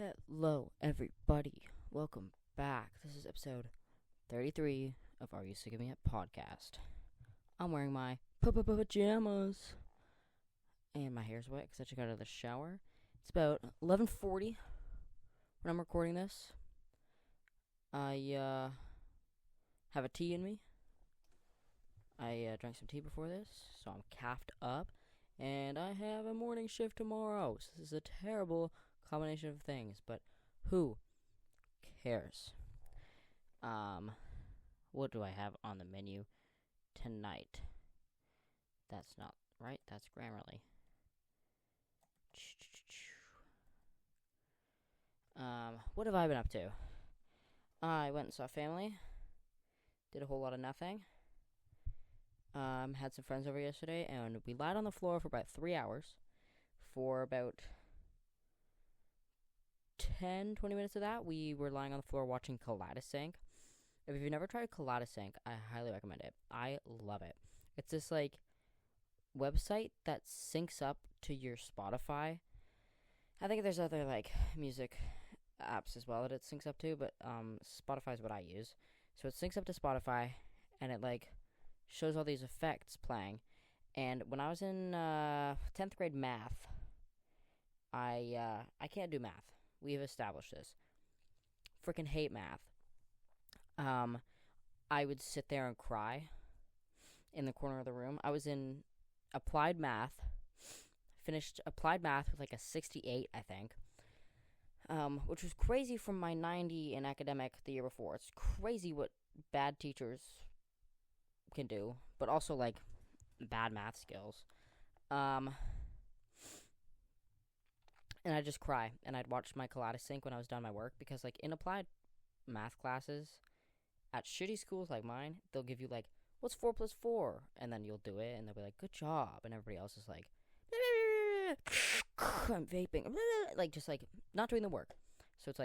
Hello, everybody. Welcome back. This is episode 33 of Are You Sick of Me Yet podcast. I'm wearing my pajamas, and my hair's wet because I just got out of the shower. It's about 11:40 when I'm recording this. I have a tea in me. I drank some tea before this, so I'm caffed up, and I have a morning shift tomorrow. So this is a terrible combination of things, but who cares? What do I have on the menu tonight? That's not right. That's Grammarly. What have I been up to? I went and saw family. Did a whole lot of nothing. Had some friends over yesterday, and we lied on the floor for about 3 hours. For about 10-20 minutes of that, we were lying on the floor watching Kaleidosync. If you've never tried Kaleidosync, I highly recommend it. I love it. It's this website that syncs up to your Spotify. I think there's other music apps as well that it syncs up to, but Spotify is what I use. So it syncs up to Spotify, and it shows all these effects playing. And when I was in 10th grade math, I can't do math. We've established this. Freaking hate math. I would sit there and cry in the corner of the room. I was in applied math, finished applied math with a 68, I think, which was crazy from my 90 in academic the year before. It's crazy what bad teachers can do, but also bad math skills. And I'd just cry, and I'd watch my Kaleidosync when I was done my work, because in applied math classes at shitty schools like mine, they'll give you what's 4 plus 4, and then you'll do it, and they'll be like, good job, and everybody else is like, I'm vaping, just not doing the work. So it's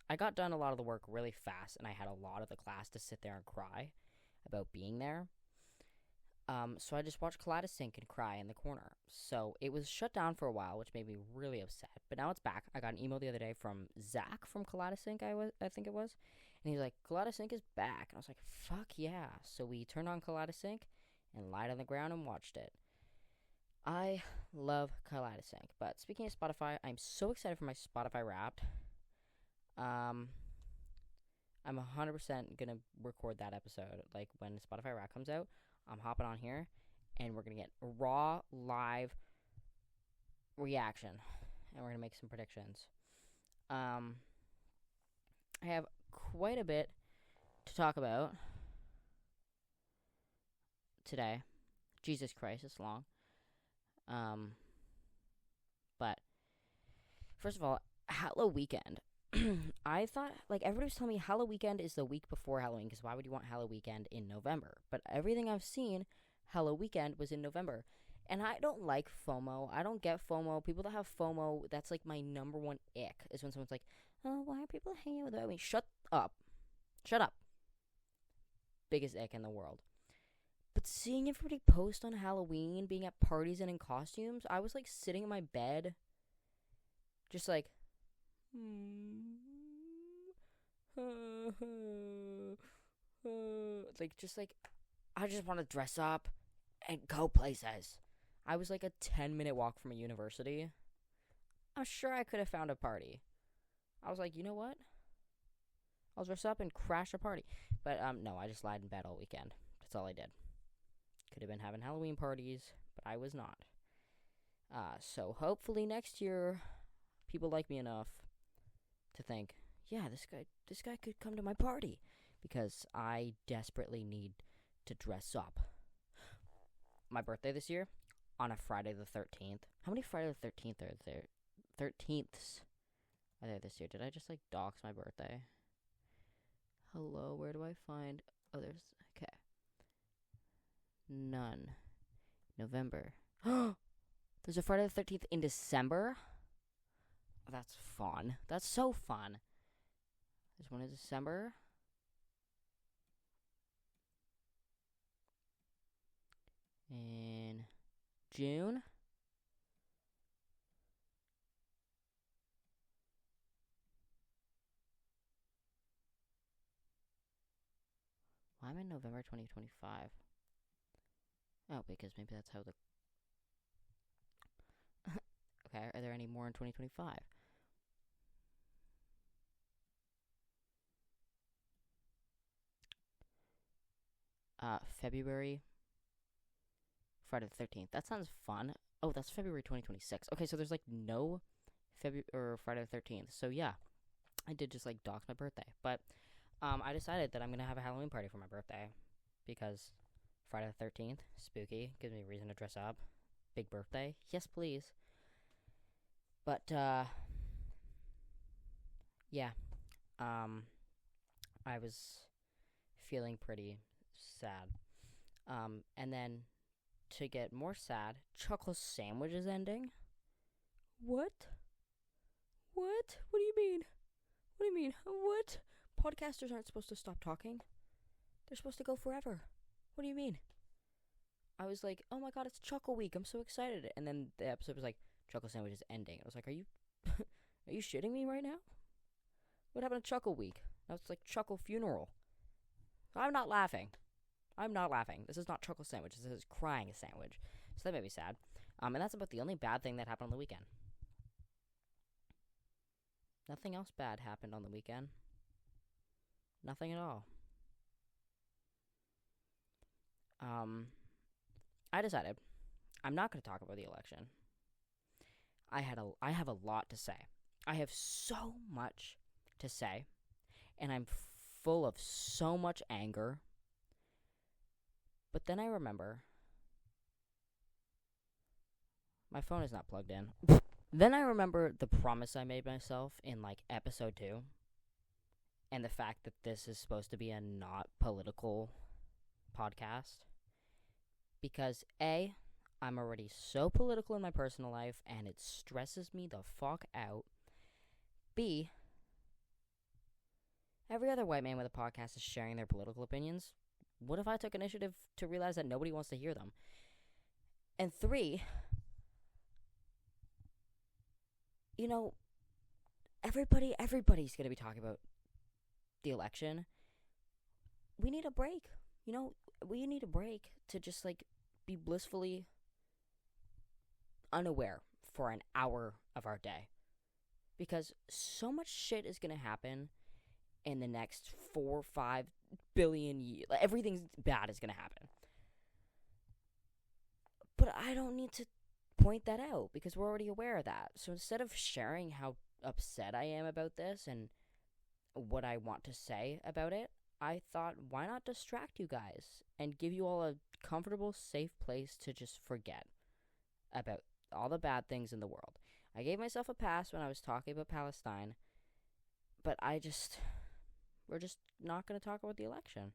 I got done a lot of the work really fast, and I had a lot of the class to sit there and cry about being there. So I just watched Kaleidosync and cry in the corner. So it was shut down for a while, which made me really upset. But now it's back. I got an email the other day from Zach from Kaleidosync, I think it was. And he was like, Kaleidosync is back. And I was like, fuck yeah. So we turned on Kaleidosync and lied on the ground and watched it. I love Kaleidosync. But speaking of Spotify, I'm so excited for my Spotify Wrapped. I'm 100% going to record that episode. When Spotify Wrapped comes out, I'm hopping on here, and we're going to get a raw, live reaction, and we're going to make some predictions. I have quite a bit to talk about today. Jesus Christ, it's long. But first of all, Halloween weekend. I thought, everybody was telling me Halloween weekend is the week before Halloween, because why would you want Halloween weekend in November? But everything I've seen, Halloween weekend was in November. And I don't like FOMO. I don't get FOMO. People that have FOMO, that's my number one ick, is when someone's like, oh, why are people hanging without me? Shut up. Shut up. Biggest ick in the world. But seeing everybody post on Halloween, being at parties and in costumes, I was sitting in my bed, just I just want to dress up and go places. I was a 10-minute walk from a university. I'm sure I could have found a party. I was like, you know what? I'll dress up and crash a party. But no, I just lied in bed all weekend. That's all I did. Could have been having Halloween parties, but I was not. So hopefully next year, people like me enough to think, yeah, this guy could come to my party, because I desperately need to dress up. My birthday this year, on a Friday the 13th. How many Friday the 13th are there? 13ths are there this year? Did I just dox my birthday? Hello, where do I find others? Okay. None. November. There's a Friday the 13th in December? That's fun. That's so fun. There's one in December. In June. I'm in November 2025. Oh, because maybe that's how the... Okay, are there any more in 2025? February, Friday the 13th. That sounds fun. Oh, that's February 2026. Okay, so there's like no February or Friday the 13th. So yeah, I did just like dox my birthday. But I decided that I'm gonna have a Halloween party for my birthday because Friday the 13th, spooky, gives me a reason to dress up. Big birthday, yes please. But yeah, I was feeling pretty sad. And then to get more sad, Chocolate Sandwich is ending. What? What? What do you mean? What do you mean? What? Podcasters aren't supposed to stop talking. They're supposed to go forever. What do you mean? I was like, oh my god, it's Chuckle Week. I'm so excited. And then the episode was like, Chuckle Sandwich is ending. I was like, are you are you shitting me right now? What happened to Chuckle Week? Now it's like Chuckle Funeral. I'm not laughing. I'm not laughing. This is not Chuckle Sandwich. This is Crying Sandwich. So that made me sad. And that's about the only bad thing that happened on the weekend. Nothing else bad happened on the weekend. Nothing at all. I decided I'm not going to talk about the election. I have a lot to say. I have so much to say, and I'm full of so much anger. But then I remember my phone is not plugged in. Then I remember the promise I made myself in like episode 2, and the fact that this is supposed to be a not political podcast. Because A, I'm already so political in my personal life, and it stresses me the fuck out. B, every other white man with a podcast is sharing their political opinions. What if I took initiative to realize that nobody wants to hear them? And 3, you know, everybody's going to be talking about the election. We need a break. You know, we need a break to just like be blissfully unaware for an hour of our day. Because so much shit is going to happen in the next 4 or 5 billion years. Everything bad is going to happen. But I don't need to point that out because we're already aware of that. So instead of sharing how upset I am about this and what I want to say about it, I thought, why not distract you guys and give you all a comfortable, safe place to just forget about all the bad things in the world. I gave myself a pass when I was talking about Palestine, but we're just not going to talk about the election.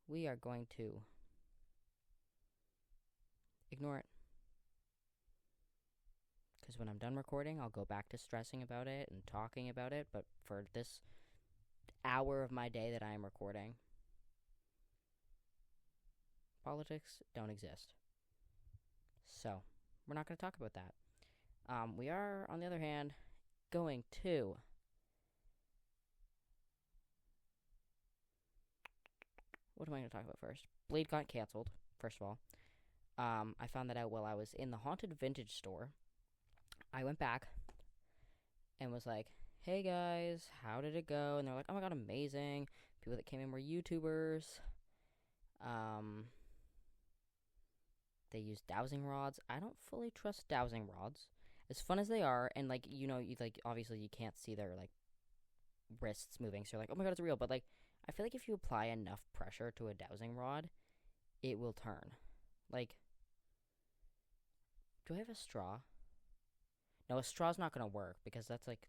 We are going to ignore it. Because when I'm done recording, I'll go back to stressing about it and talking about it, but for this hour of my day that I am recording, politics don't exist. So, we're not going to talk about that. We are, on the other hand, going to what am I going to talk about first? Blade got canceled, first of all. I found that out while I was in the Haunted Vintage store. I went back and was like, hey guys, how did it go? And they're like, oh my god, amazing. People that came in were YouTubers. They used dowsing rods. I don't fully trust dowsing rods. As fun as they are, and like, you know, you like obviously you can't see their like wrists moving, so you're like, oh my god, it's real. But like, I feel like if you apply enough pressure to a dowsing rod, it will turn. Like, do I have a straw? No, a straw's not gonna work because that's like...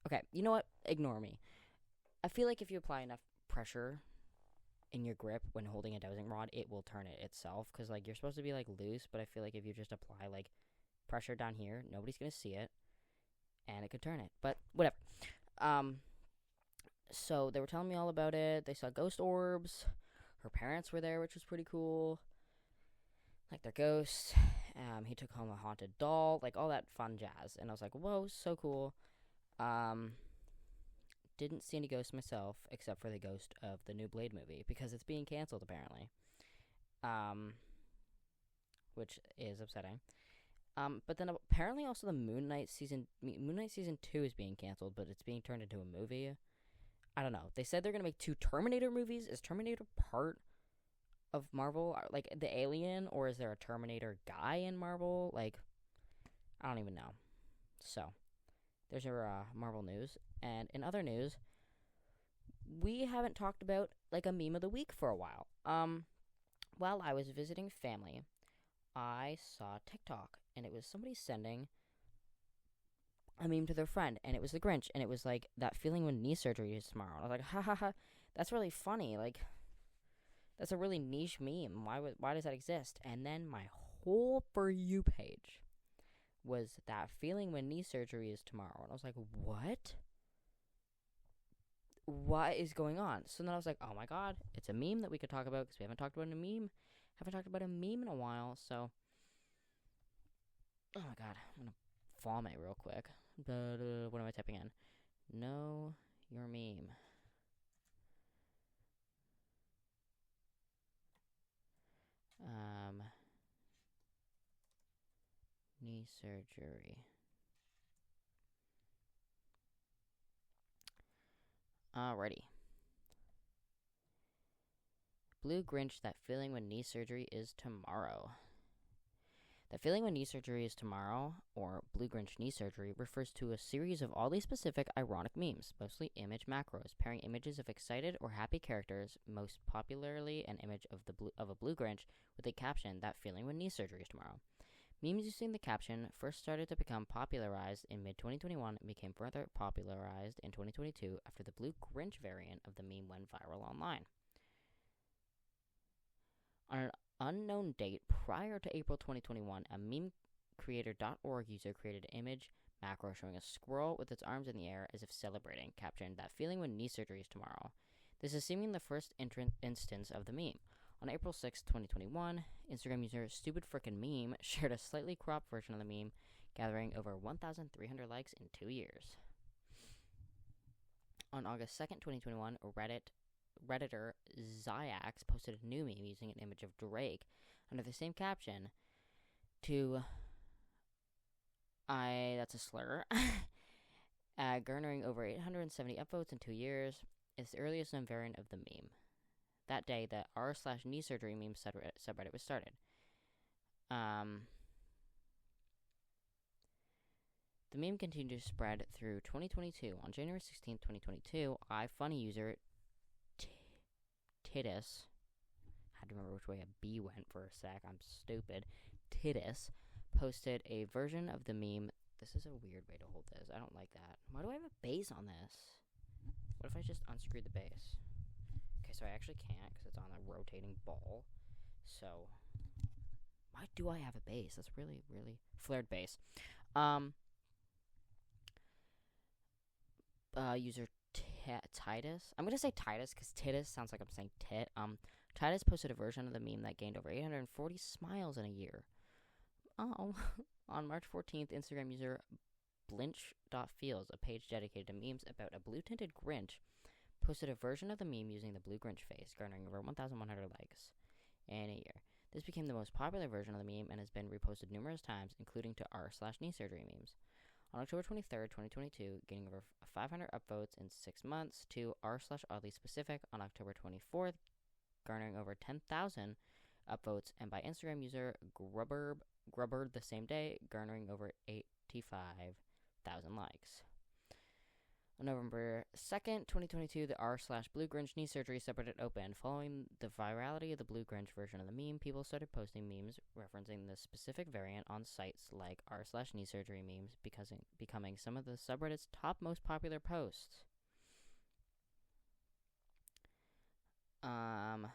Okay, you know what? Ignore me. I feel like if you apply enough pressure in your grip when holding a dowsing rod, it will turn it itself. Because, like, you're supposed to be, like, loose, but I feel like if you just apply, like, pressure down here, nobody's gonna see it, and it could turn it. But, whatever. So, they were telling me all about it. They saw ghost orbs. Her parents were there, which was pretty cool. like their ghost. He took home a haunted doll, like all that fun jazz. And I was like, whoa, so cool. Um, didn't see any ghosts myself, except for the ghost of the new Blade movie, because it's being canceled apparently. Um, which is upsetting. But then apparently also the Moon Knight season 2 is being canceled, but it's being turned into a movie. I don't know. They said they're gonna make 2 Terminator movies. Is Terminator part of Marvel, like the Alien, or is there a Terminator guy in Marvel? Like, I don't even know. So, there's your Marvel news. And in other news, we haven't talked about like a meme of the week for a while. While I was visiting family, I saw TikTok, and it was somebody sending a meme to their friend, and it was the Grinch, and it was like that feeling when knee surgery is tomorrow. And I was like, ha ha ha, that's really funny. Like, that's a really niche meme. Why does that exist? And then my whole For You page was that feeling when knee surgery is tomorrow. And I was like, what? What is going on? So then I was like, oh my god, it's a meme that we could talk about, because we haven't talked about a meme. Haven't talked about a meme in a while, so. Oh my god, I'm gonna vomit real quick. What am I typing in? Know your meme. Knee surgery. Alrighty. Blue Grinch, that feeling when knee surgery is tomorrow. That feeling when knee surgery is tomorrow, or Blue Grinch knee surgery, refers to a series of oddly specific, ironic memes, mostly image macros, pairing images of excited or happy characters, most popularly an image of a Blue Grinch, with a caption, that feeling when knee surgery is tomorrow. Memes using the caption first started to become popularized in mid-2021 and became further popularized in 2022 after the Blue Grinch variant of the meme went viral online. On an unknown date prior to April 2021, a memecreator.org user created an image macro showing a squirrel with its arms in the air as if celebrating, captioned, that feeling when knee surgery is tomorrow. This is seemingly the first instance of the meme. On April 6, 2021, Instagram user Stupid Frickin' Meme shared a slightly cropped version of the meme, gathering over 1,300 likes in 2 years. On August 2nd, 2021, Redditor Zyax posted a new meme using an image of Drake under the same caption to that's a slur, garnering over 870 upvotes in 2 years. It's the earliest known variant of the meme. That day, the r/knee surgery meme subreddit was started. The meme continued to spread through 2022. On January 16, 2022, iFunny user Titus, had to remember which way a B went for a sec, I'm stupid, Titus, posted a version of the meme. This is a weird way to hold this. I don't like that. Why do I have a base on this? What if I just unscrewed the base? Okay, so I actually can't because it's on a rotating ball. So, why do I have a base? That's really, really flared base. User Titus. I'm gonna say Titus because Titus sounds like I'm saying tit. Titus posted a version of the meme that gained over 840 smiles in a year. Oh. On March 14th, Instagram user Blinch.Feels, a page dedicated to memes about a blue-tinted Grinch, posted a version of the meme using the blue Grinch face, garnering over 1,100 likes in a year. This became the most popular version of the meme and has been reposted numerous times, including to r/knee surgery memes. On October 23rd, 2022, gaining over 500 upvotes in 6 months, to r/oddly specific on October 24th, garnering over 10,000 upvotes, and by Instagram user Grubber the same day, garnering over 85,000 likes. On November 2nd, 2022, the r/Blue Grinch knee surgery subreddit opened. Following the virality of the Blue Grinch version of the meme, people started posting memes referencing the specific variant on sites like r/knee surgery memes, becoming some of the subreddit's top most popular posts. On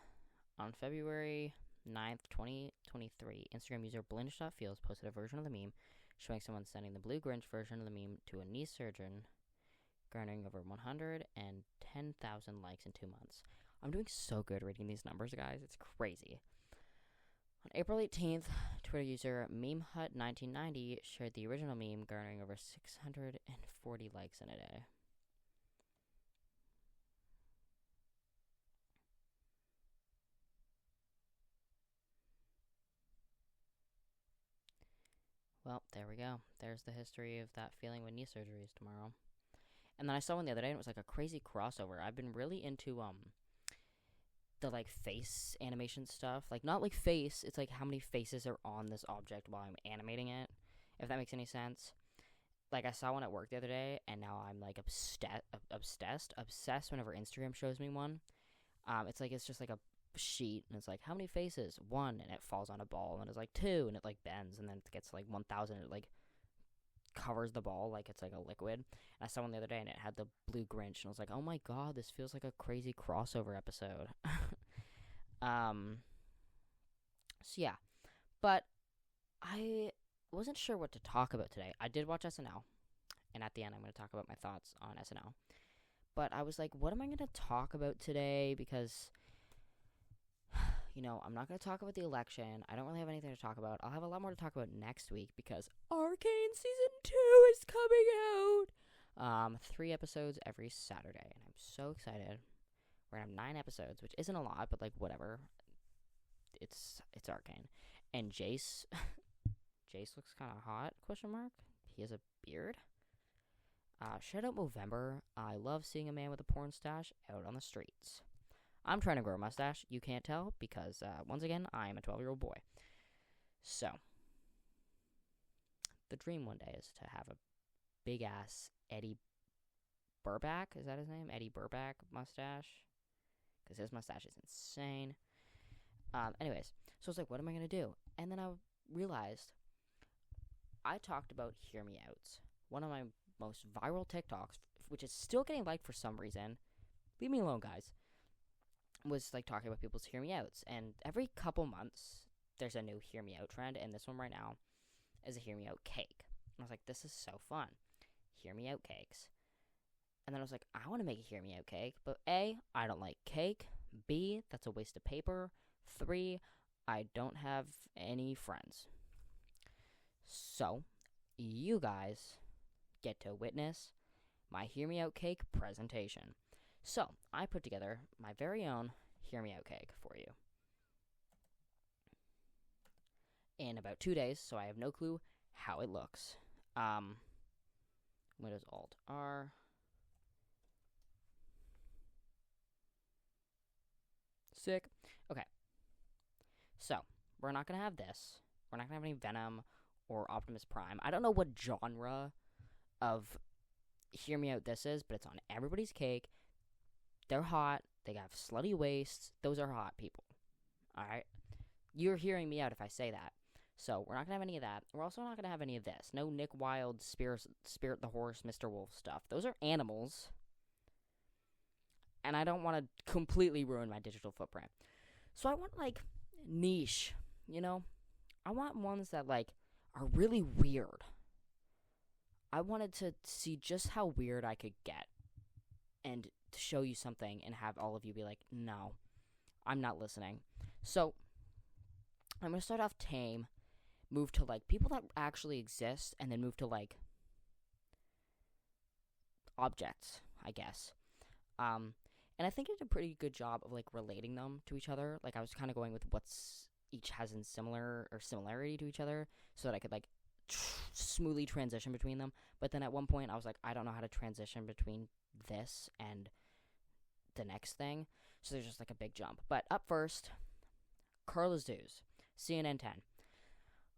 February 9th, 2023, Instagram user Blinch.Feels posted a version of the meme showing someone sending the Blue Grinch version of the meme to a knee surgeon, garnering over 110,000 likes in 2 months. I'm doing so good reading these numbers, guys. It's crazy. On April 18th, Twitter user MemeHut1990 shared the original meme, garnering over 640 likes in a day. Well, there we go. There's the history of that feeling when knee surgery is tomorrow. And then I saw one the other day, and it was like a crazy crossover. I've been really into the like face animation stuff. Like not like face, it's like how many faces are on this object while I'm animating it. If that makes any sense. Like I saw one at work the other day, and now I'm like obsessed whenever Instagram shows me one. It's just like a sheet, and it's like how many faces? One, and it falls on a ball, and it's like two, and it like bends, and then it gets like 1,000, and it like covers the ball like it's like a liquid. And I saw one the other day, and it had the blue Grinch, and I was like, oh my god, this feels like a crazy crossover episode. So yeah, but I wasn't sure what to talk about today. I did watch SNL, and at the end, I'm going to talk about my thoughts on SNL. But I was like, what am I going to talk about today? Because, you know, I'm not going to talk about the election. I don't really have anything to talk about. I'll have a lot more to talk about next week because Arcane Season 2 is coming out. 3 episodes every Saturday, and I'm so excited. We're going to have 9 episodes, which isn't a lot, but, like, whatever. It's Arcane. And Jace, Jace looks kind of hot, question mark. He has a beard. Shout out Movember. I love seeing a man with a porn stash out on the streets. I'm trying to grow a mustache. You can't tell because, once again, I'm a 12-year-old boy. So, the dream one day is to have a big-ass Eddie Burback. Is that his name? Eddie Burback mustache? Because his mustache is insane. Anyways, so I was like, what am I going to do? And then I realized I talked about Hear Me Outs. One of my most viral TikToks, which is still getting liked for some reason. Leave me alone, guys. Was like talking about people's Hear Me Outs. And every couple months, there's a new Hear Me Out trend. And this one right now is a Hear Me Out cake. And I was like, this is so fun. Hear Me Out cakes. And then I was like, I want to make a Hear Me Out cake. But A, I don't like cake. B, that's a waste of paper. 3, I don't have any friends. So, you guys get to witness my Hear Me Out cake presentation. So, I put together my very own Hear Me Out cake for you. In about 2 days, so I have no clue how it looks. Windows Alt R. Sick. Okay. So, we're not going to have this. We're not going to have any Venom or Optimus Prime. I don't know what genre of Hear Me Out this is, but it's on everybody's cake. They're hot. They have slutty waists. Those are hot people. Alright? You're hearing me out if I say that. So, we're not going to have any of that. We're also not going to have any of this. No Nick Wilde, Spirit the Horse, Mr. Wolf stuff. Those are animals. And I don't want to completely ruin my digital footprint. So, I want, like, niche, you know? I want ones that, like, are really weird. I wanted to see just how weird I could get and to show you something and have all of you be like, no, I'm not listening. So, I'm going to start off tame, move to, like, people that actually exist, and then move to, like, objects, I guess. And I think it did a pretty good job of, like, relating them to each other. Like, I was kind of going with what's each has in similarity to each other so that I could, like, smoothly transition between them. But then at one point, I was like, I don't know how to transition between this and the next thing. So there's just, like, a big jump. But up first, Carla Zeus, CNN 10.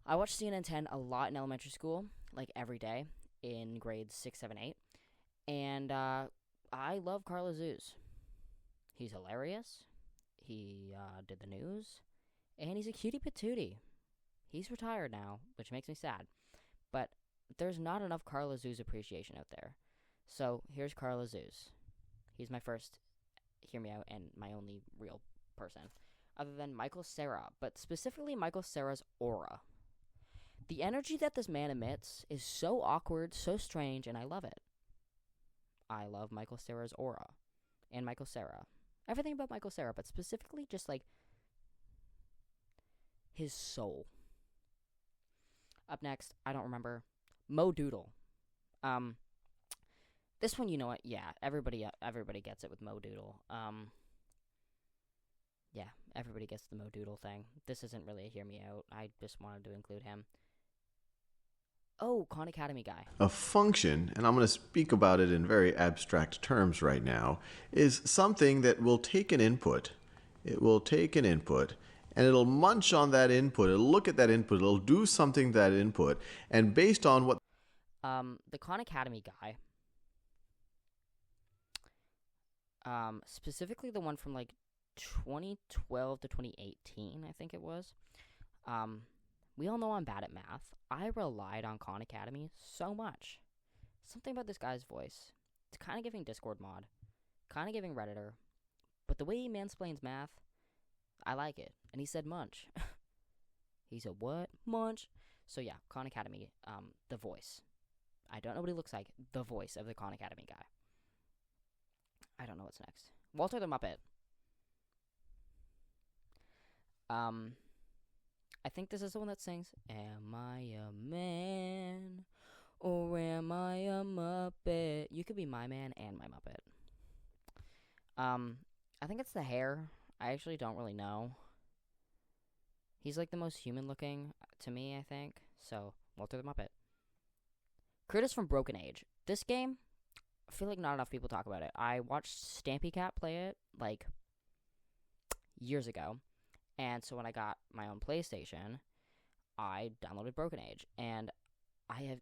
I watched CNN 10 a lot in elementary school, like, every day in grades 6, 7, 8. And I love Carla Zeus. He's hilarious. He did the news. And he's a cutie patootie. He's retired now, which makes me sad. But there's not enough Carla Zeus appreciation out there. So here's Carla Zeus. He's my first Hear Me Out and my only real person. Other than Michael Cera, but specifically Michael Cera's aura. The energy that this man emits is so awkward, so strange, and I love it. I love Michael Cera's aura. And Michael Cera. Everything about Michael Cera, but specifically just, like, his soul. Up next, I don't remember. Mo Doodle. This one, you know what? Yeah, everybody gets it with Mo Doodle. Yeah, everybody gets the Mo Doodle thing. This isn't really a hear me out. I just wanted to include him. Oh, Khan Academy guy. A function, and I'm going to speak about it in very abstract terms right now, is something that will take an input. It will take an input and it'll munch on that input. It'll look at that input. It'll do something to that input. And based on what The Khan Academy guy, specifically the one from like 2012 to 2018, I think it was. We all know I'm bad at math. I relied on Khan Academy so much. Something about this guy's voice. It's kind of giving Discord mod, kind of giving Redditor, but the way he mansplains math, I like it. And he said munch. He said what? Munch. So yeah, Khan Academy, the voice. I don't know what he looks like. The voice of the Khan Academy guy. I don't know what's next. Walter the Muppet. I think this is the one that sings, "Am I a man, or am I a Muppet?" You could be my man and my Muppet. I think it's the hair. I actually don't really know. He's like the most human looking to me, I think. So, Walter the Muppet. Curtis from Broken Age. This game, I feel like not enough people talk about it. I watched Stampy Cat play it, like, years ago. And so when I got my own PlayStation, I downloaded Broken Age. And I have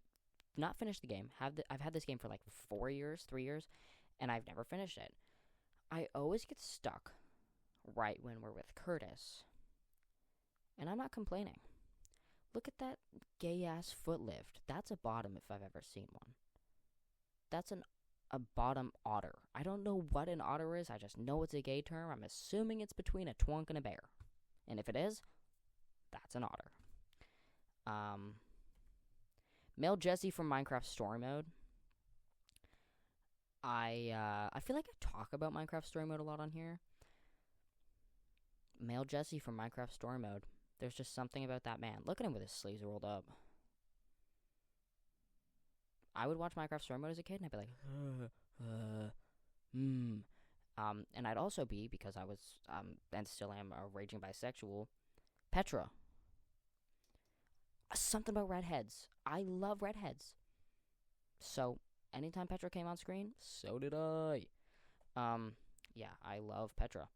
not finished the game. I've had this game for like 4 years, 3 years, and I've never finished it. I always get stuck right when we're with Curtis. And I'm not complaining. Look at that gay-ass foot lift. That's a bottom if I've ever seen one. That's a bottom otter. I don't know what an otter is. I just know it's a gay term. I'm assuming it's between a twonk and a bear. And if it is, that's an otter. Male Jesse from Minecraft Story Mode. I feel like I talk about Minecraft Story Mode a lot on here. Male Jesse from Minecraft Story Mode. There's just something about that man. Look at him with his sleeves rolled up. I would watch Minecraft Story Mode as a kid, and I'd be like, and I'd also be, because I was, and still am, a raging bisexual, Petra. Something about redheads. I love redheads. So, anytime Petra came on screen, so did I. Yeah, I love Petra.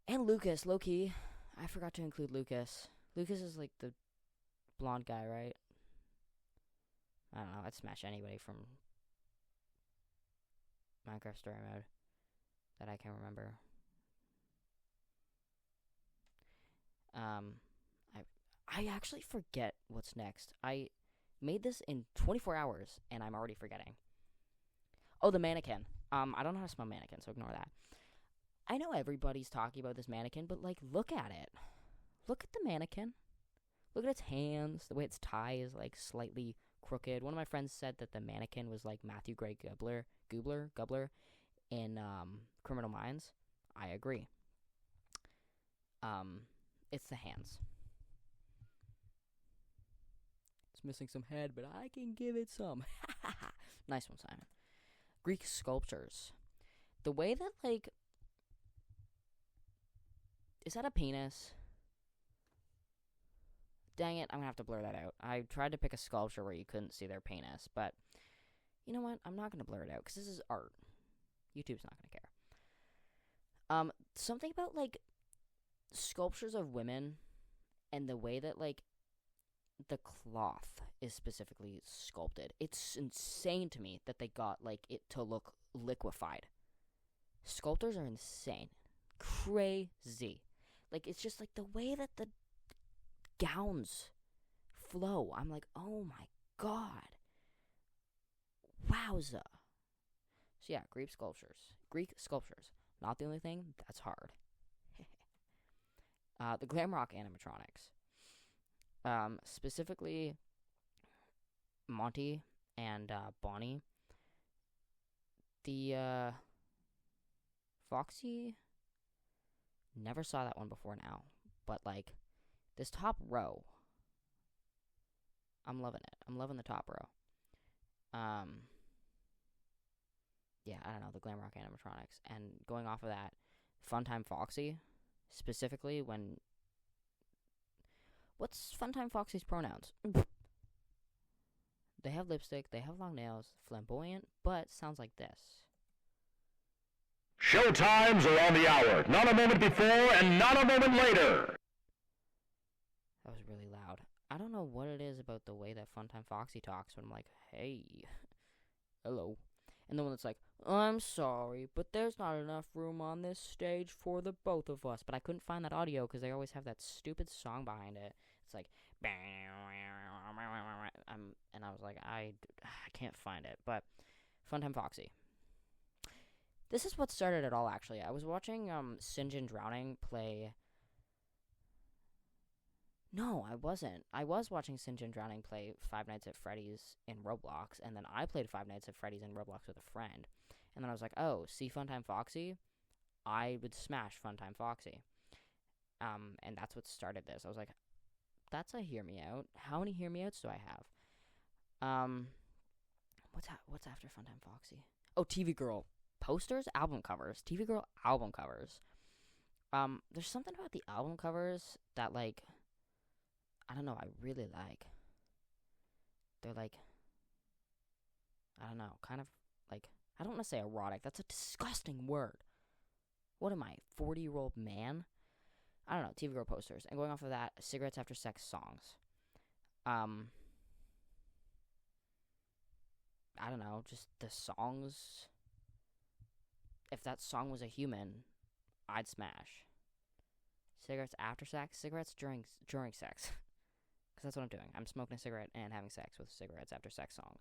And Lucas, low-key. I forgot to include Lucas. Lucas is like the blonde guy, right? I don't know. I'd smash anybody from Minecraft Story Mode that I can remember. I actually forget what's next. I made this in 24 hours, and I'm already forgetting. Oh, the mannequin. I don't know how to spell mannequin, so ignore that. I know everybody's talking about this mannequin, but, like, look at it. Look at the mannequin. Look at its hands. The way its tie is, like, slightly crooked. One of my friends said that the mannequin was like Matthew Gray Gubler in Criminal Minds. I agree. It's the hands. It's missing some head, but I can give it some. Nice one, Simon. Greek sculptures. The way that, like, is that a penis? Dang it, I'm gonna have to blur that out. I tried to pick a sculpture where you couldn't see their penis, but you know what? I'm not gonna blur it out because this is art. YouTube's not gonna care. Something about, like, sculptures of women and the way that, like, the cloth is specifically sculpted. It's insane to me that they got, like, it to look liquefied. Sculptors are insane. Crazy. Like, it's just, like, the way that the gowns flow. I'm like, oh my god. Wowza. So yeah, Greek sculptures. Not the only thing, that's hard. The Glamrock animatronics. Specifically, Monty and Bonnie. The Foxy, never saw that one before now. but like this top row, I'm loving it. I'm loving the top row. Yeah, I don't know, the glam rock animatronics. And going off of that, Funtime Foxy, specifically when... What's Funtime Foxy's pronouns? They have lipstick, they have long nails, flamboyant, but sounds like this. Show times are on the hour. Not a moment before and not a moment later. That was really loud. I don't know what it is about the way that Funtime Foxy talks when I'm like, hey, hello. And the one that's like, I'm sorry, but there's not enough room on this stage for the both of us. But I couldn't find that audio because they always have that stupid song behind it. It's like, and I was like, I can't find it. But Funtime Foxy. This is what started it all, actually. I was watching Sinjin Drowning play... No, I wasn't. I was watching Sinjin Drowning play Five Nights at Freddy's in Roblox, and then I played Five Nights at Freddy's in Roblox with a friend. And then I was like, oh, see Funtime Foxy? I would smash Funtime Foxy. And that's what started this. I was like, that's a hear me out. How many hear me outs do I have? What's after Funtime Foxy? Oh, TV Girl posters, album covers. TV Girl album covers. There's something about the album covers that, like, I don't know, I really like. They're like, I don't know, kind of like, I don't want to say erotic. That's a disgusting word. What am I, 40-year-old man? I don't know, TV Girl posters. And going off of that, Cigarettes After Sex songs. I don't know, just the songs. If that song was a human, I'd smash. Cigarettes after sex, cigarettes during sex. Because that's what I'm doing. I'm smoking a cigarette and having sex with cigarettes after sex songs.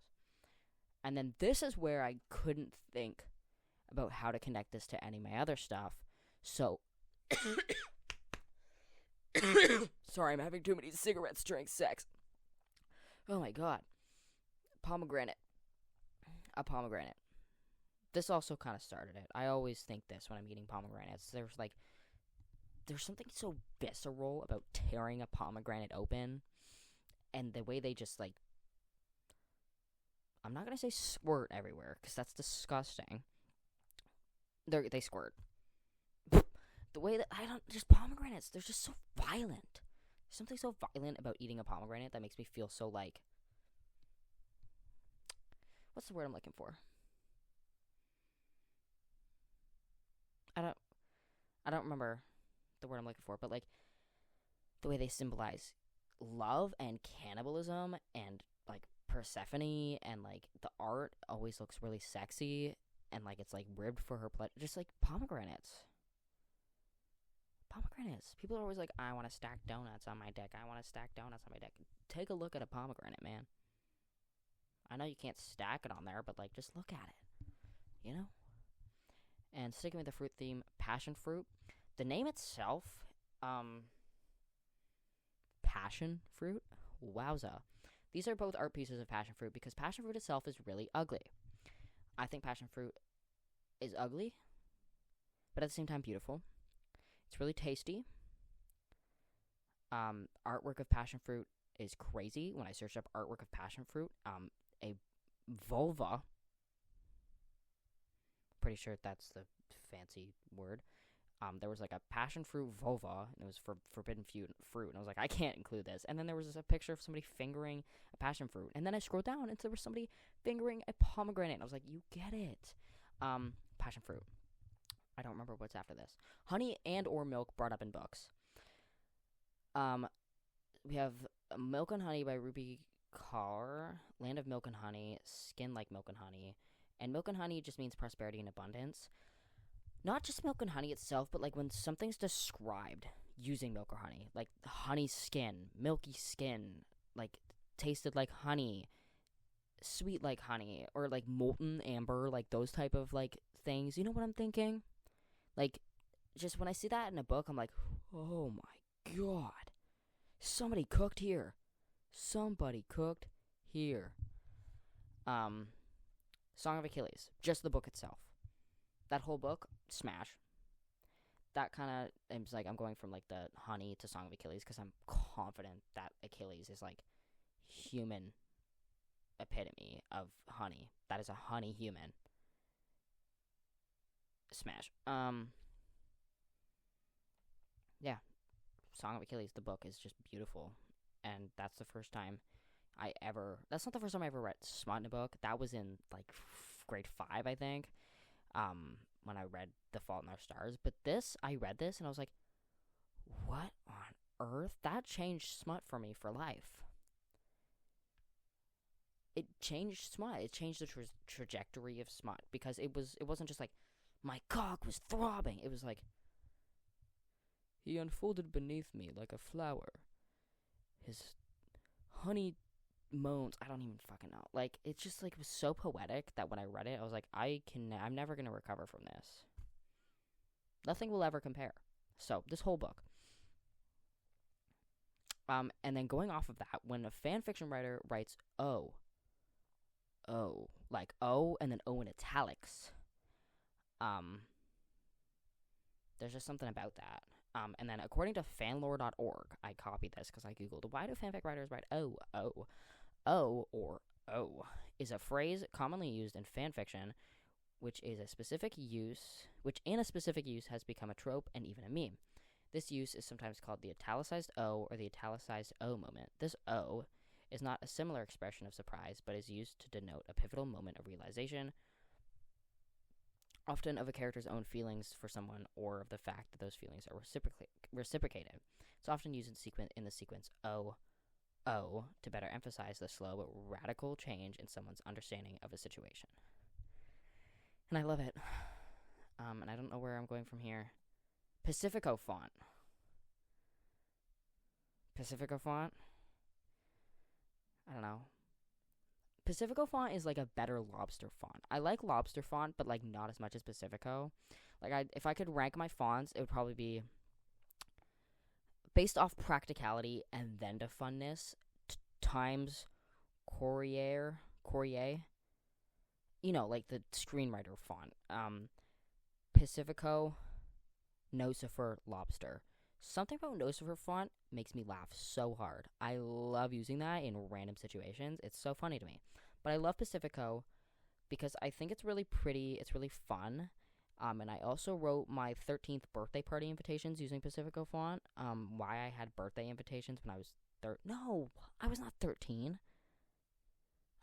And then this is where I couldn't think about how to connect this to any of my other stuff. So, sorry, I'm having too many cigarettes during sex. Oh my god. Pomegranate. A pomegranate. This also kind of started it. I always think this when I'm eating pomegranates. There's something so visceral about tearing a pomegranate open. And the way they just, like, I'm not going to say squirt everywhere, because that's disgusting. They squirt. The way that, just pomegranates, they're just so violent. There's something so violent about eating a pomegranate that makes me feel so, like, what's the word I'm looking for? I don't remember the word I'm looking for, but, like, the way they symbolize love and cannibalism and, like, Persephone, and, like, the art always looks really sexy, and, like, it's, like, ribbed for her pleasure. Just, like, pomegranates. People are always like, I want to stack donuts on my deck. Take a look at a pomegranate, man. I know you can't stack it on there, but, like, just look at it. You know? And sticking with the fruit theme, passion fruit. The name itself, passion fruit? Wowza. These are both art pieces of passion fruit because passion fruit itself is really ugly. I think passion fruit is ugly, but at the same time beautiful. It's really tasty. Artwork of passion fruit is crazy. When I searched up artwork of passion fruit, a vulva, pretty sure that's the fancy word. There was like a passion fruit vulva, and it was for forbidden fruit, and I was like, I can't include this. And then there was a picture of somebody fingering a passion fruit, and then I scrolled down, and there was somebody fingering a pomegranate, and I was like, you get it. Passion fruit. I don't remember what's after this. Honey and or milk brought up in books. We have Milk and Honey by Ruby Kaur, Land of Milk and Honey, Skin Like Milk and Honey, and Milk and Honey just means prosperity and abundance. Not just milk and honey itself, but, like, when something's described using milk or honey, like honey skin, milky skin, like, tasted like honey, sweet like honey, or, like, molten amber, like, those type of, like, things. You know what I'm thinking? Like, just when I see that in a book, I'm like, oh my god. Somebody cooked here. Song of Achilles. Just the book itself. That whole book, smash. that kind of it's like I'm going from like the Honey to Song of Achilles because I'm confident that Achilles is like human epitome of honey. That is a honey human. Smash. Yeah, Song of Achilles, the book is just beautiful, and that's the first time That's not the first time I ever read smut in a book. That was in like grade 5, I think. When I read The Fault in Our Stars. But I read this and I was like, what on earth? That changed smut for me for life. It changed smut. It changed the trajectory of smut because it wasn't just like my cock was throbbing. It was like he unfolded beneath me like a flower. His honey moans. I don't even fucking know. Like it's just like it was so poetic that when I read it, I was like, I'm never gonna recover from this. Nothing will ever compare. So this whole book. And then going off of that, when a fan fiction writer writes like O and then O in italics, there's just something about that. And then according to fanlore.org, I copied this because I googled, why do fanfic writers write O? O, or O, is a phrase commonly used in fanfiction, which in a specific use has become a trope and even a meme. This use is sometimes called the italicized O or the italicized O moment. This O is not a similar expression of surprise, but is used to denote a pivotal moment of realization, often of a character's own feelings for someone or of the fact that those feelings are reciprocated. It's often used in the sequence O to better emphasize the slow but radical change in someone's understanding of a situation. And I love it. And I don't know where I'm going from here. Pacifico font. I don't know. Pacifico font is like a better lobster font. I like lobster font, but like not as much as Pacifico. Like if I could rank my fonts, it would probably be based off practicality and then to funness times Courier. You know, like the screenwriter font. Pacifico, Nocifer, Lobster. Something about Nocifer font makes me laugh so hard. I love using that in random situations. It's so funny to me. But I love Pacifico because I think it's really pretty. It's really fun. And I also wrote my 13th birthday party invitations using Pacifico font. Why I had birthday invitations when I was No, I was not 13.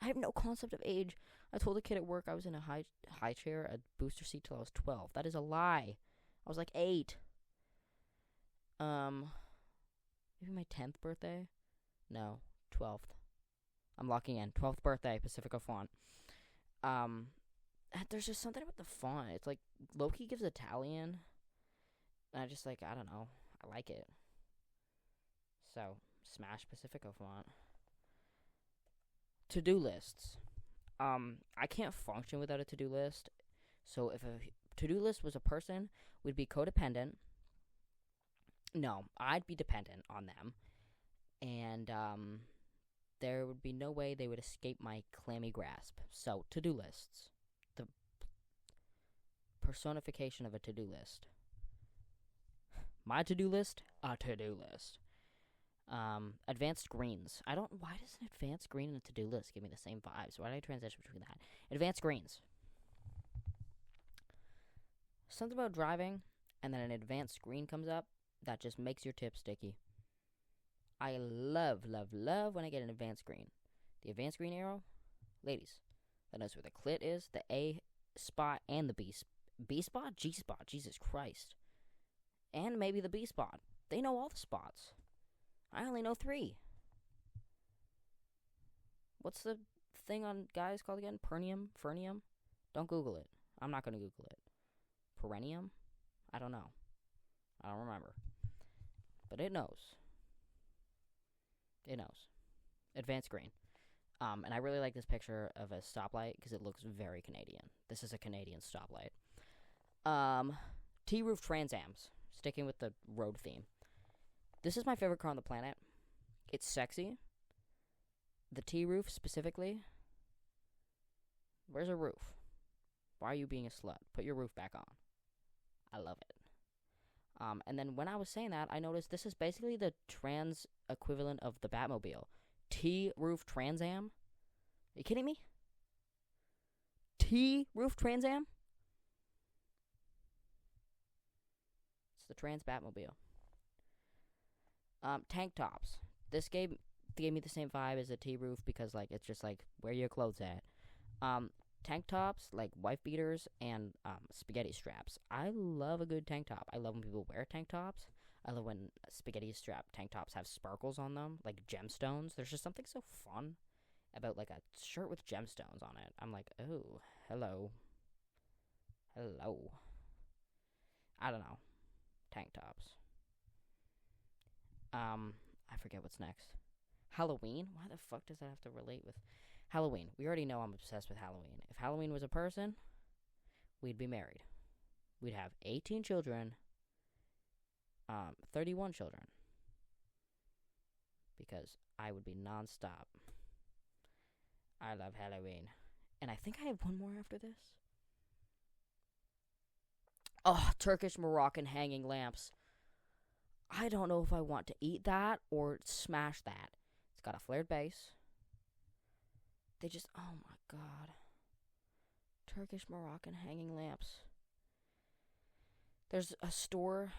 I have no concept of age. I told a kid at work I was in a high chair, a booster seat till I was 12. That is a lie. I was like 8. Maybe my 10th birthday? No, 12th. I'm locking in. 12th birthday, Pacifico font. There's just something about the font. It's like, Loki gives Italian. And I just like, I don't know. I like it. So, smash Pacifico font. To-do lists. I can't function without a to-do list. So if a to-do list was a person, we'd be codependent. No, I'd be dependent on them. And there would be no way they would escape my clammy grasp. So, to-do lists. The personification of a to-do list. My to-do list? A to-do list. Advanced greens. Why does an advanced green and a to-do list give me the same vibes? Why did I transition between that? Advanced greens. Something about driving, and then an advanced screen comes up that just makes your tip sticky. I love when I get an advanced green. The advanced green arrow, ladies, that knows where the clit is, the A spot, and the B spot? G spot, Jesus Christ. And maybe the B spot. They know all the spots. I only know 3. What's the thing on guys called again? Perineum? Fernium? Don't Google it. I'm not going to Google it. Perennium? I don't know. I don't remember. But it knows. It knows. Advanced green. And I really like this picture of a stoplight because it looks very Canadian. This is a Canadian stoplight. T-roof Transams. Sticking with the road theme. This is my favorite car on the planet. It's sexy. The T-roof specifically. Where's a roof? Why are you being a slut? Put your roof back on. I love it. And then when I was saying that, I noticed this is basically the trans equivalent of the Batmobile. T-roof Trans Am? Are you kidding me? T-roof Trans Am? It's the Trans Batmobile. Tank tops. This gave me the same vibe as a T-roof because, like, it's just, like, where your clothes at. Tank tops, like wife beaters, and spaghetti straps. I love a good tank top. I love when people wear tank tops. I love when spaghetti strap tank tops have sparkles on them, like gemstones. There's just something so fun about, like, a shirt with gemstones on it. I'm like, oh, hello. Hello. I don't know. Tank tops. I forget what's next. Halloween? Why the fuck does that have to relate with Halloween? We already know I'm obsessed with Halloween. If Halloween was a person, we'd be married. We'd have 18 children, 31 children. Because I would be nonstop. I love Halloween. And I think I have one more after this. Oh, Turkish Moroccan hanging lamps. I don't know if I want to eat that or smash that. It's got a flared base. They just, oh my god. Turkish Moroccan hanging lamps. There's a store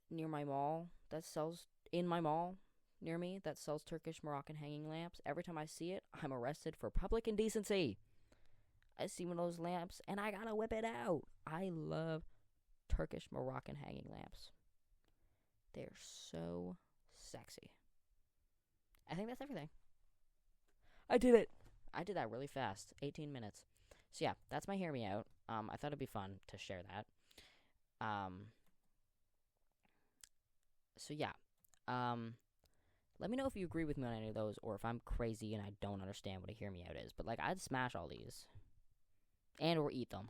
near my mall that sells, in my mall near me, that sells Turkish Moroccan hanging lamps. Every time I see it, I'm arrested for public indecency. I see one of those lamps and I gotta whip it out. I love Turkish Moroccan hanging lamps. They're so sexy. I think that's everything. I did it. I did that really fast. 18 minutes. So yeah, that's my Hear Me Out. I thought it'd be fun to share that. So yeah. Let me know if you agree with me on any of those, or if I'm crazy and I don't understand what a Hear Me Out is. But, like, I'd smash all these. And or eat them.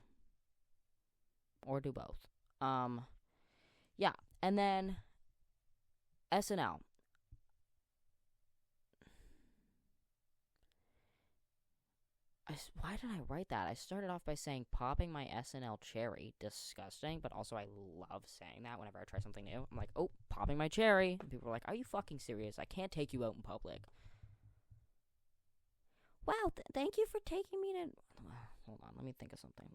Or do both. Yeah. And then SNL. Why did I write that? I started off by saying popping my SNL cherry. Disgusting, but also I love saying that whenever I try something new. I'm like, oh, popping my cherry. And people are like, are you fucking serious? I can't take you out in public. Wow, thank you for taking me to... Hold on, let me think of something.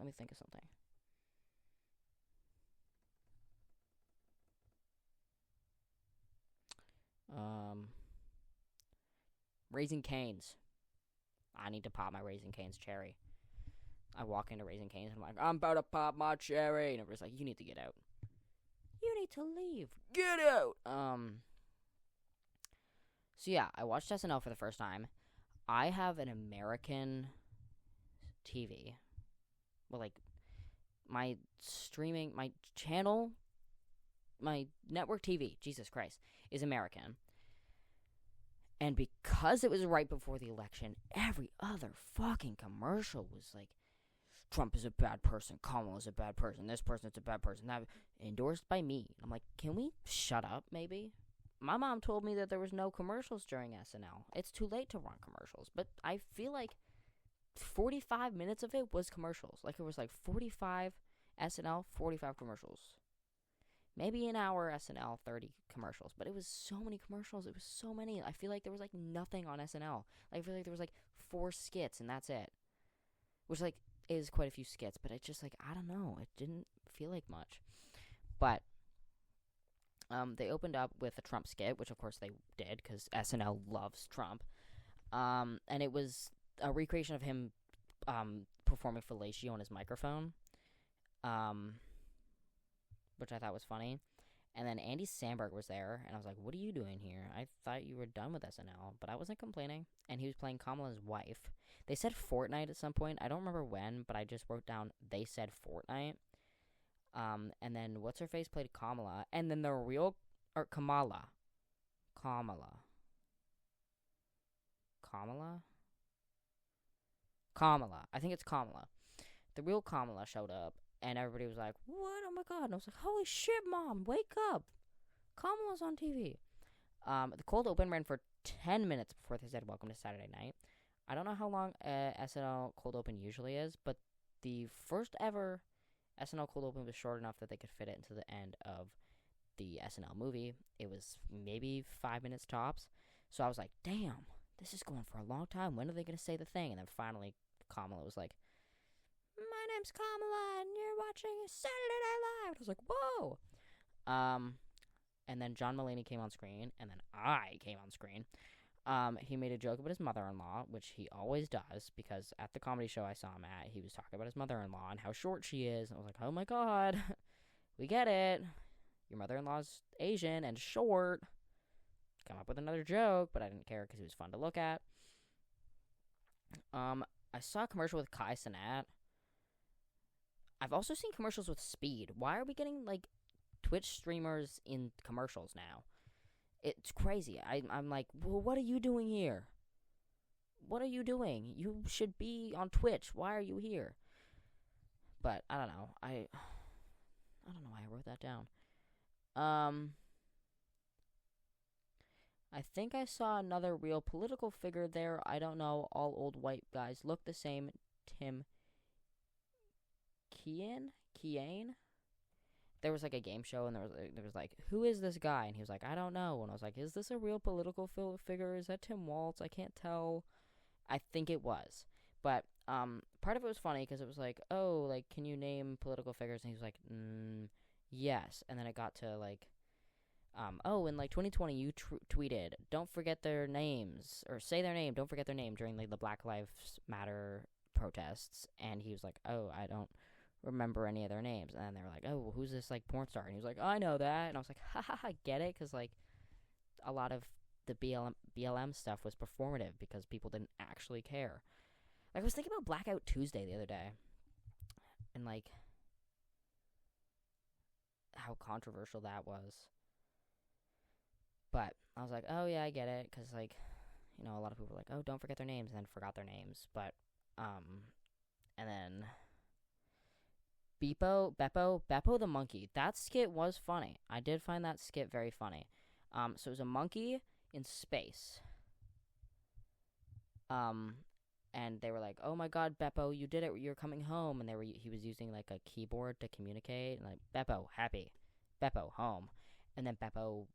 Raising Cane's. I need to pop my Raising Cane's cherry. I walk into Raising Cane's and I'm like, I'm about to pop my cherry. And everybody's like, you need to get out. You need to leave. Get out. So yeah, I watched SNL for the first time. I have an American TV. Well, like, my streaming, my channel, my network TV, Jesus Christ, is American. And because it was right before the election, every other fucking commercial was like, Trump is a bad person, Kamala is a bad person, this person's a bad person, that endorsed by me. I'm like, can we shut up, maybe? My mom told me that there was no commercials during SNL. It's too late to run commercials. But I feel like 45 minutes of it was commercials. Like, it was like 45 SNL, 45 commercials. Maybe an hour SNL, 30 commercials. But it was so many commercials. It was so many. I feel like there was, like, nothing on SNL. Like, I feel like there was, like, 4 skits, and that's it. Which, like, is quite a few skits. But it's just, like, I don't know. It didn't feel like much. But they opened up with a Trump skit, which, of course, they did, because SNL loves Trump. And it was a recreation of him performing fellatio on his microphone. Which I thought was funny. And then Andy Samberg was there, and I was like, what are you doing here? I thought you were done with SNL, but I wasn't complaining. And he was playing Kamala's wife. They said Fortnite at some point. I don't remember when, but I just wrote down they said Fortnite. And then what's-her-face played Kamala. And then the real... Or Kamala. Kamala. I think it's Kamala. The real Kamala showed up. And everybody was like, what? Oh my god. And I was like, holy shit, Mom, wake up. Kamala's on TV. The cold open ran for 10 minutes before they said welcome to Saturday night. I don't know how long SNL cold open usually is, but the first ever SNL cold open was short enough that they could fit it into the end of the SNL movie. It was maybe 5 minutes tops. So I was like, damn, this is going for a long time. When are they going to say the thing? And then finally, Kamala was like, my name's Kamala, and you're watching Saturday Night Live. I was like, whoa. And then John Mulaney came on screen, and then I came on screen. He made a joke about his mother-in-law, which he always does, because at the comedy show I saw him at, he was talking about his mother-in-law and how short she is. And I was like, oh my god, we get it. Your mother-in-law's Asian and short. Come up with another joke, but I didn't care because he was fun to look at. I saw a commercial with Kai Cenat. I've also seen commercials with Speed. Why are we getting, like, Twitch streamers in commercials now? It's crazy. I'm like, well, what are you doing here? What are you doing? You should be on Twitch. Why are you here? But I don't know. I don't know why I wrote that down. I think I saw another real political figure there. I don't know. All old white guys look the same. Tim Kian? There was like a game show, and there was like, who is this guy? And he was like, I don't know. And I was like, is this a real political figure? Is that Tim Walz? I can't tell. I think it was. But part of it was funny because it was like, oh, like, can you name political figures? And he was like, yes. And then it got to like, oh, in like 2020, you tweeted, don't forget their names, or say their name, don't forget their name during like the Black Lives Matter protests. And he was like, oh, I don't remember any of their names. And then they were like, oh, well, who's this like porn star? And he was like, oh, I know that. And I was like, ha ha ha, get it? Because like a lot of the BLM stuff was performative because people didn't actually care. Like, I was thinking about Blackout Tuesday the other day, and like how controversial that was. But I was like, oh yeah, I get it, because like, you know, a lot of people were like, oh, don't forget their names, and then forgot their names. But and then Beppo the monkey. That skit was funny. I did find that skit very funny. So it was a monkey in space. And they were like, oh my god, Beppo, you did it, you're coming home. And he was using like a keyboard to communicate, and like, Beppo, happy, Beppo, home. And then Beppo,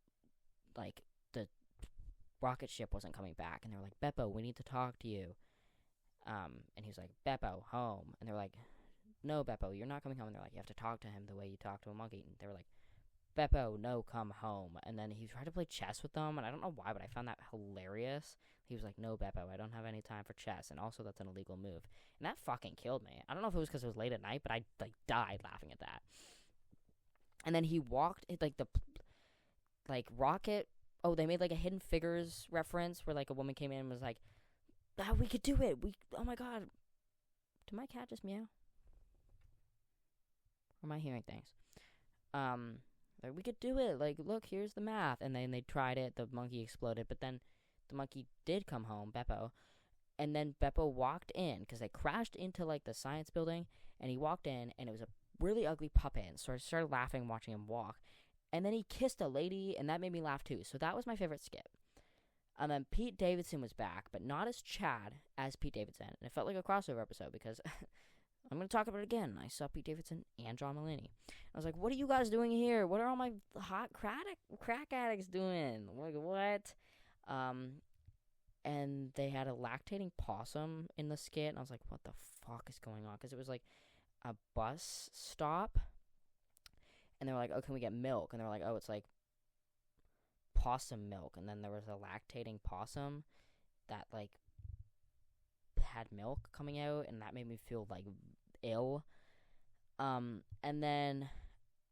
like, the rocket ship wasn't coming back, and they were like, Beppo, we need to talk to you. And he was like, Beppo, home. And they were like, no, Beppo, you're not coming home. And they're like, you have to talk to him the way you talk to a monkey. And they were like, Beppo, no, come home. And then he tried to play chess with them, and I don't know why, but I found that hilarious. He was like, no, Beppo, I don't have any time for chess, and also that's an illegal move. And that fucking killed me. I don't know if it was because it was late at night, but I like died laughing at that. And then he walked, like, the rocket. Oh, they made like a Hidden Figures reference where like a woman came in and was like, we could do it. Oh my god. Did my cat just meow? Or am I hearing things? Like, we could do it. Like, look, here's the math. And then they tried it. The monkey exploded. But then the monkey did come home, Beppo. And then Beppo walked in, because they crashed into, like, the science building. And he walked in, and it was a really ugly puppet. And so I started laughing watching him walk. And then he kissed a lady, and that made me laugh, too. So that was my favorite skit. And then Pete Davidson was back, but not as Chad, as Pete Davidson. And it felt like a crossover episode, because I'm going to talk about it again. I saw Pete Davidson and John Mulaney. I was like, what are you guys doing here? What are all my hot crack addicts doing? Like, what? And they had a lactating possum in the skit, and I was like, what the fuck is going on? Because it was like a bus stop, and they were like, oh, can we get milk? And they were like, oh, it's like possum milk. And then there was a lactating possum that like had milk coming out, and that made me feel like ill. And then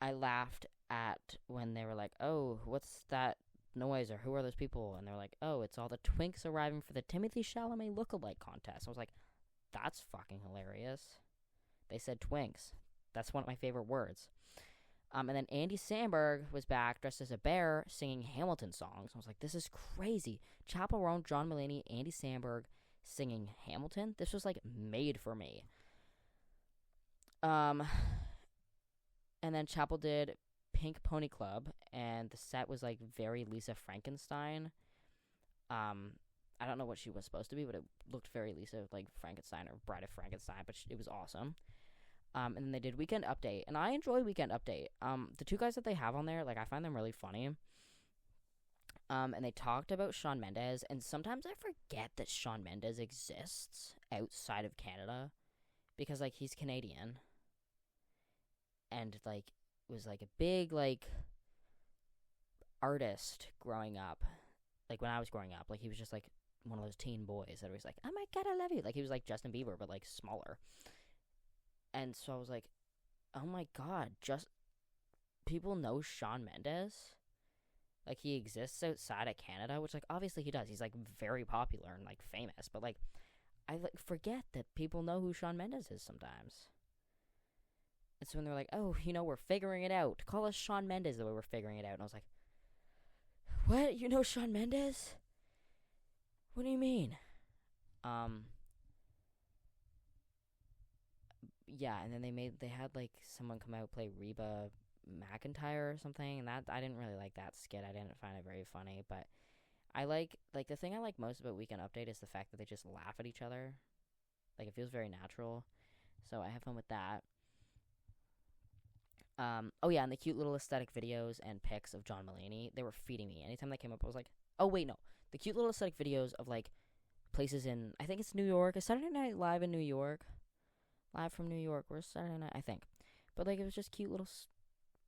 I laughed at when they were like, oh, what's that noise, or who are those people? And they're like, oh, it's all the twinks arriving for the Timothy Chalamet lookalike contest. I was like, that's fucking hilarious. They said twinks. That's one of my favorite words. And then Andy Samberg was back dressed as a bear singing Hamilton songs. I was like, this is crazy. Chappell Roan, John Mulaney, Andy Samberg singing Hamilton. This was like made for me. And then Chappell did Pink Pony Club, and the set was like very Lisa Frankenstein. I don't know what she was supposed to be, but it looked very Lisa like Frankenstein or Bride of Frankenstein, but it was awesome. And then they did Weekend Update, and I enjoy Weekend Update. The two guys that they have on there, like, I find them really funny. And they talked about Shawn Mendes, and sometimes I forget that Shawn Mendes exists outside of Canada, because, like, he's Canadian, and, like, was, like, a big, like, artist growing up. Like, when I was growing up, like, he was just, like, one of those teen boys that was like, oh my god, I love you. Like, he was like Justin Bieber, but, like, smaller. And so I was like, oh my god, just people know Shawn Mendes? Like, he exists outside of Canada, which, like, obviously he does. He's, like, very popular and, like, famous. But, like, I, like, forget that people know who Shawn Mendes is sometimes. And so when they're like, oh, you know, we're figuring it out. Call us Shawn Mendes the way we're figuring it out. And I was like, what? You know Shawn Mendes? What do you mean? Yeah, and then they had, like, someone come out play Reba McEntire or something, and that, I didn't really like that skit. I didn't find it very funny, but I like the thing I like most about Weekend Update is the fact that they just laugh at each other. Like, it feels very natural, so I have fun with that. Oh yeah, and the cute little aesthetic videos and pics of John Mulaney, they were feeding me. Anytime they came up, I was like, oh wait, no. The cute little aesthetic videos of, like, places in, I think it's New York, a Saturday Night Live in New York. Live from New York, where's Saturday Night, I think. But, like, it was just cute little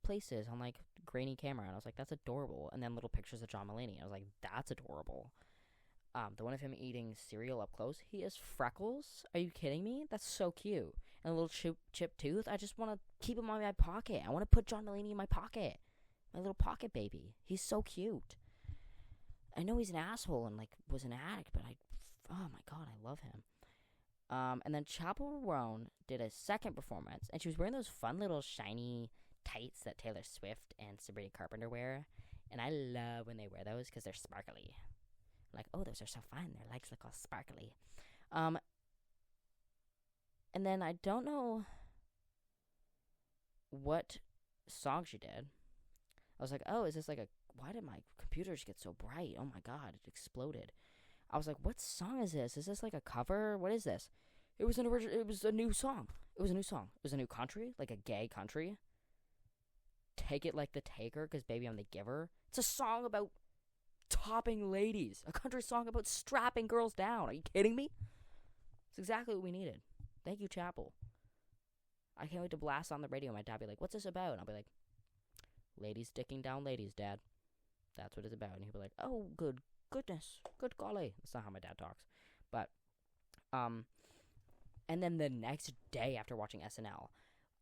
places on, like, grainy camera, and I was like, that's adorable. And then little pictures of John Mulaney, I was like, that's adorable. The one of him eating cereal up close, he has freckles? Are you kidding me? That's so cute. And a little chipped tooth, I just want to keep him on my pocket. I want to put John Mulaney in my pocket. My little pocket baby. He's so cute. I know he's an asshole and, like, was an addict, but oh my god, I love him. And then Chappell Roan did a second performance, and she was wearing those fun little shiny tights that Taylor Swift and Sabrina Carpenter wear, and I love when they wear those because they're sparkly. Like, oh, those are so fun. Their legs look all sparkly. And then I don't know what song she did. I was like, oh, is this like why did my computers get so bright? Oh my god, it exploded. I was like, what song is this? Is this like a cover? What is this? It was it was a new song. It was a new song. It was a new country, like a gay country. Take It Like the Taker, because baby, I'm the giver. It's a song about topping ladies. A country song about strapping girls down. Are you kidding me? It's exactly what we needed. Thank you, Chappell. I can't wait to blast on the radio. My dad be like, what's this about? And I'll be like, ladies dicking down ladies, Dad. That's what it's about. And he'll be like, oh, goodness, good golly. That's not how my dad talks. But, and then the next day after watching SNL,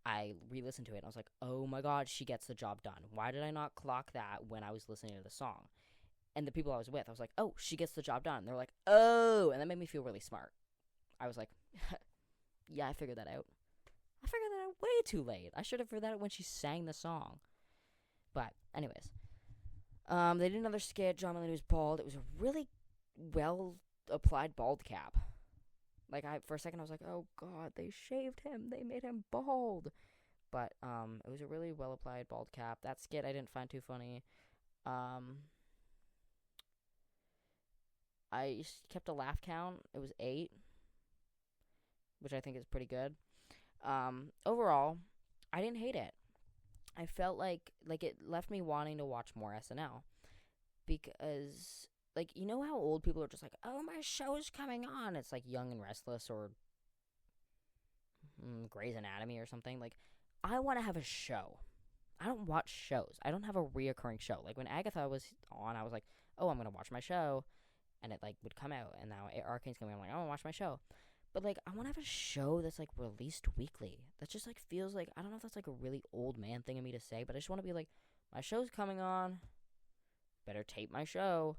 I re-listened to it, and I was like, oh my god, she gets the job done. Why did I not clock that when I was listening to the song? And the people I was with, I was like, oh, she gets the job done. And they're like, oh, and that made me feel really smart. I was like, yeah, I figured that out. I figured that out way too late. I should have figured that out when she sang the song. But, anyways. They did another skit. John Mulaney was bald. It was a really well-applied bald cap. Like, for a second, I was like, oh, God, they shaved him. They made him bald. But, it was a really well-applied bald cap. That skit I didn't find too funny. I kept a laugh count. It was 8. Which I think is pretty good. Overall, I didn't hate it. I felt like it left me wanting to watch more SNL. Because, like, you know how old people are just like, oh, my show's coming on. It's like Young and Restless or Grey's Anatomy or something. Like, I want to have a show. I don't watch shows. I don't have a reoccurring show. Like, when Agatha was on, I was like, oh, I'm going to watch my show. And it, like, would come out. And now Arcane's coming on. I'm like, oh, I want to watch my show. But, like, I want to have a show that's, like, released weekly. That just, like, feels like, I don't know if that's, like, a really old man thing of me to say, but I just want to be like, my show's coming on. Better tape my show.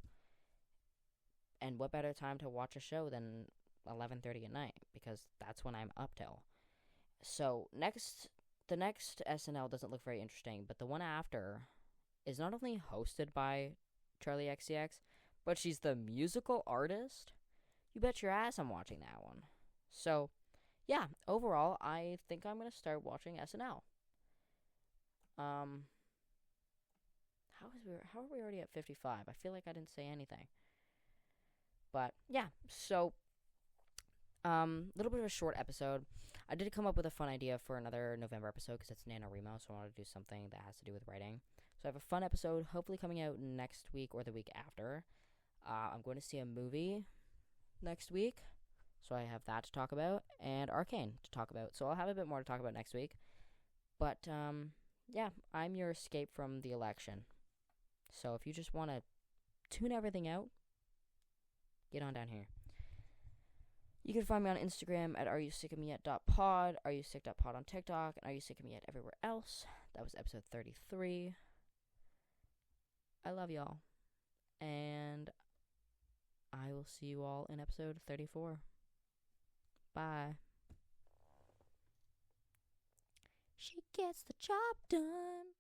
And what better time to watch a show than 11:30 at night? Because that's when I'm up till. So, the next SNL doesn't look very interesting, but the one after is not only hosted by Charlie XCX, but she's the musical artist. You bet your ass I'm watching that one. So, yeah, overall, I think I'm going to start watching SNL. How are we already at 55? I feel like I didn't say anything. But, yeah, so Little bit of a short episode. I did come up with a fun idea for another November episode because it's NaNoWriMo, so I wanted to do something that has to do with writing. So I have a fun episode, hopefully coming out next week or the week after. I'm going to see a movie next week, so I have that to talk about, and Arcane to talk about. So I'll have a bit more to talk about next week. But, yeah, I'm your escape from the election. So if you just want to tune everything out, get on down here. You can find me on Instagram at areyousickofmeyet.pod, areyousick.pod on TikTok, and areyousickofmeyet everywhere else. That was episode 33. I love y'all. And I will see you all in episode 34. Bye. She gets the job done.